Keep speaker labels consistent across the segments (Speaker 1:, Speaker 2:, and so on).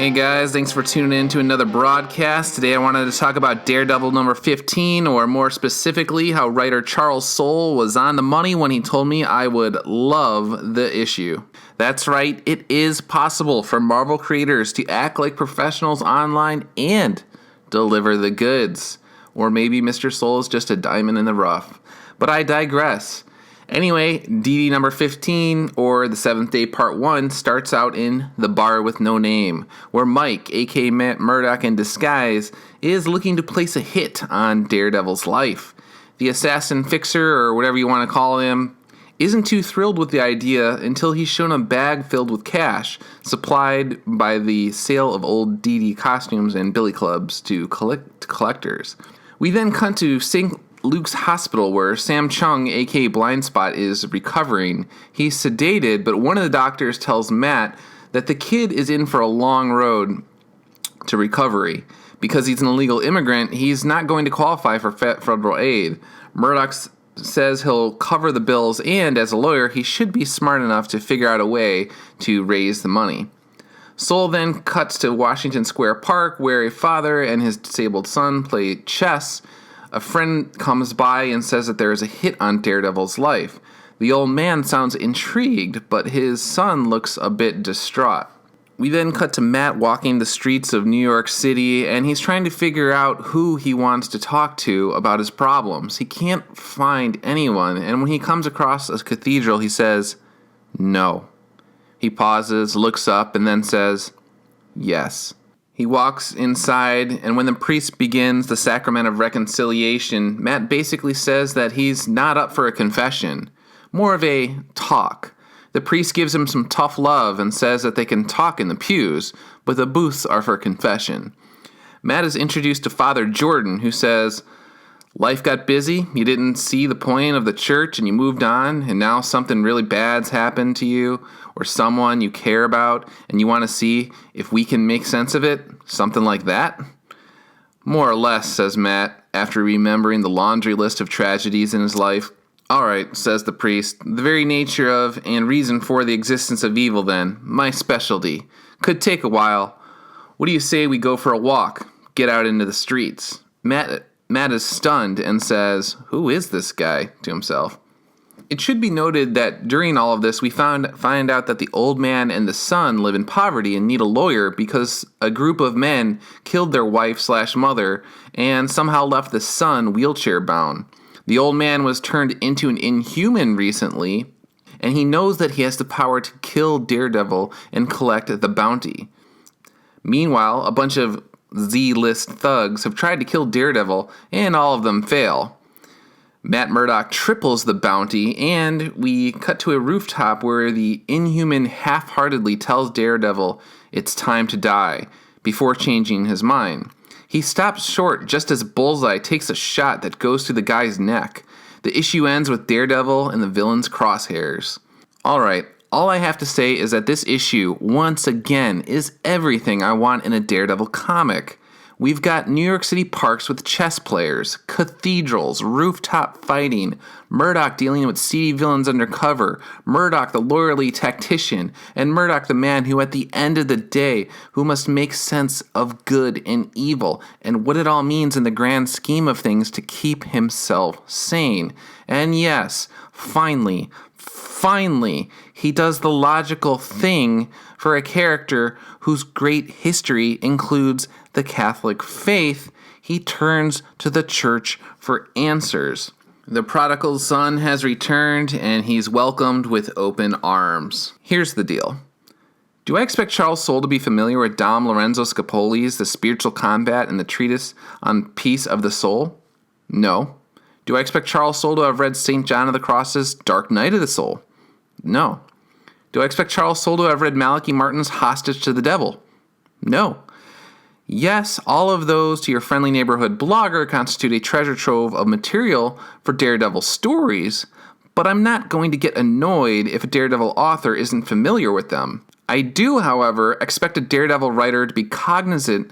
Speaker 1: Hey guys, thanks for tuning in to another broadcast. Today I wanted to talk about Daredevil number 15, or more specifically, how writer Charles Soule was on the money when he told me I would love the issue. That's right, it is possible for Marvel creators to act like professionals online and deliver the goods. Or maybe Mr. Soule is just a diamond in the rough. But I digress. Anyway, DD number 15, or The Seventh Day Part 1, starts out in The Bar with No Name, where Mike, a.k.a. Matt Murdock in disguise, is looking to place a hit on Daredevil's life. The assassin fixer, or whatever you want to call him, isn't too thrilled with the idea until he's shown a bag filled with cash, supplied by the sale of old DD costumes and billy clubs to collectors. We then cut to St. Luke's hospital, where Sam Chung, aka Blindspot, is recovering. He's sedated, but one of the doctors tells Matt that the kid is in for a long road to recovery. Because he's an illegal immigrant, he's not going to qualify for federal aid. Murdoch says he'll cover the bills, and as a lawyer, he should be smart enough to figure out a way to raise the money. Soule then cuts to Washington Square Park, where a father and his disabled son play chess. A friend comes by and says that there is a hit on Daredevil's life. The old man sounds intrigued, but his son looks a bit distraught. We then cut to Matt walking the streets of New York City, and he's trying to figure out who he wants to talk to about his problems. He can't find anyone, and when he comes across a cathedral, he says, "No." He pauses, looks up, and then says, "Yes." He walks inside, and when the priest begins the sacrament of reconciliation, Matt basically says that he's not up for a confession, more of a talk. The priest gives him some tough love and says that they can talk in the pews, but the booths are for confession. Matt is introduced to Father Jordan, who says, "Life got busy, you didn't see the point of the church, and you moved on, and now something really bad's happened to you, or someone you care about, and you want to see if we can make sense of it, something like that?" "More or less," says Matt, after remembering the laundry list of tragedies in his life. "All right," says the priest, "the very nature of and reason for the existence of evil then, my specialty. Could take a while. What do you say we go for a walk, get out into the streets?" Matt is stunned and says, "Who is this guy?" to himself. It should be noted that during all of this, we find out that the old man and the son live in poverty and need a lawyer because a group of men killed their wife/mother and somehow left the son wheelchair-bound. The old man was turned into an inhuman recently, and he knows that he has the power to kill Daredevil and collect the bounty. Meanwhile, a bunch of Z-list thugs have tried to kill Daredevil, and all of them fail. Matt Murdock triples the bounty, and we cut to a rooftop where the Inhuman half-heartedly tells Daredevil it's time to die, before changing his mind. He stops short just as Bullseye takes a shot that goes through the guy's neck. The issue ends with Daredevil and the villain's crosshairs. Alright, all I have to say is that this issue, once again, is everything I want in a Daredevil comic. We've got New York City parks with chess players, cathedrals, rooftop fighting, Murdoch dealing with seedy villains undercover, Murdoch the lawyerly tactician, and Murdoch the man who at the end of the day, who must make sense of good and evil, and what it all means in the grand scheme of things to keep himself sane. And yes, finally, he does the logical thing for a character whose great history includes the Catholic faith. He turns to the church for answers. The prodigal son has returned, and he's welcomed with open arms. Here's the deal. Do I expect Charles Soule to be familiar with Dom Lorenzo Scapoli's The Spiritual Combat and the Treatise on Peace of the Soul? No. Do I expect Charles Soule to have read St. John of the Cross's Dark Night of the Soul? No. Do I expect Charles Soule to have read Malachi Martin's Hostage to the Devil? No. Yes, all of those to your friendly neighborhood blogger constitute a treasure trove of material for Daredevil stories, but I'm not going to get annoyed if a Daredevil author isn't familiar with them. I do, however, expect a Daredevil writer to be cognizant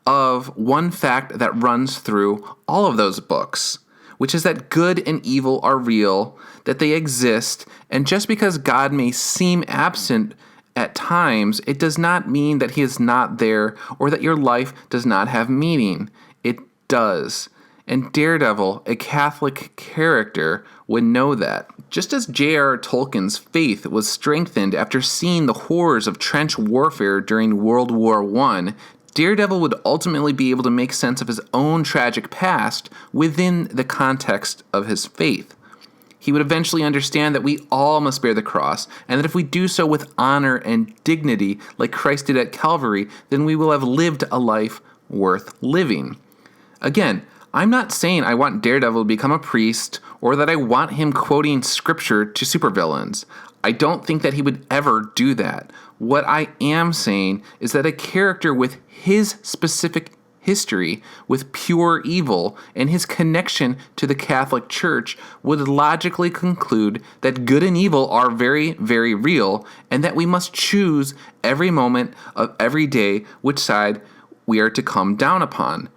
Speaker 1: of one fact that runs through all of those books, which is that good and evil are real, that they exist, and just because God may seem absent at times, it does not mean that he is not there or that your life does not have meaning. It does. And Daredevil, a Catholic character, would know that. Just as J.R.R. Tolkien's faith was strengthened after seeing the horrors of trench warfare during World War I, Daredevil would ultimately be able to make sense of his own tragic past within the context of his faith. He would eventually understand that we all must bear the cross, and that if we do so with honor and dignity, like Christ did at Calvary, then we will have lived a life worth living. Again, I'm not saying I want Daredevil to become a priest, or that I want him quoting scripture to supervillains. I don't think that he would ever do that. What I am saying is that a character with his specific history, with pure evil, and his connection to the Catholic Church would logically conclude that good and evil are very, very real, and that we must choose every moment of every day which side we are to come down upon.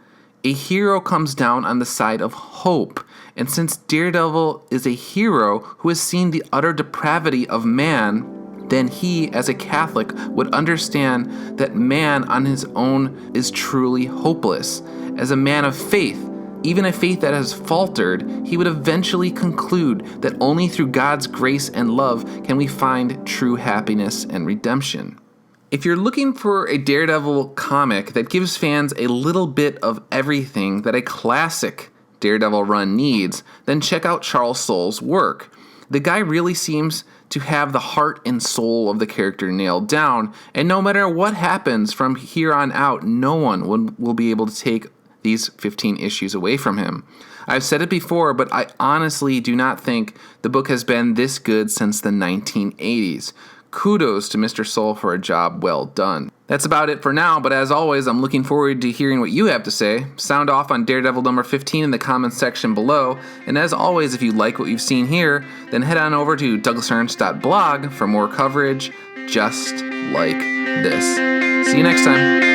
Speaker 1: A hero comes down on the side of hope, and since Daredevil is a hero who has seen the utter depravity of man, then he, as a Catholic, would understand that man on his own is truly hopeless. As a man of faith, even a faith that has faltered, he would eventually conclude that only through God's grace and love can we find true happiness and redemption. If you're looking for a Daredevil comic that gives fans a little bit of everything that a classic Daredevil run needs, then check out Charles Soule's work. The guy really seems to have the heart and soul of the character nailed down, and no matter what happens from here on out, no one will be able to take these 15 issues away from him. I've said it before, but I honestly do not think the book has been this good since the 1980s. Kudos to Mr. Soule for a job well done. That's about it for now, but as always, I'm looking forward to hearing what you have to say. Sound off on Daredevil number 15 in the comments section below, and as always, if you like what you've seen here, then head on over to douglasernst.blog for more coverage just like this. See you next time.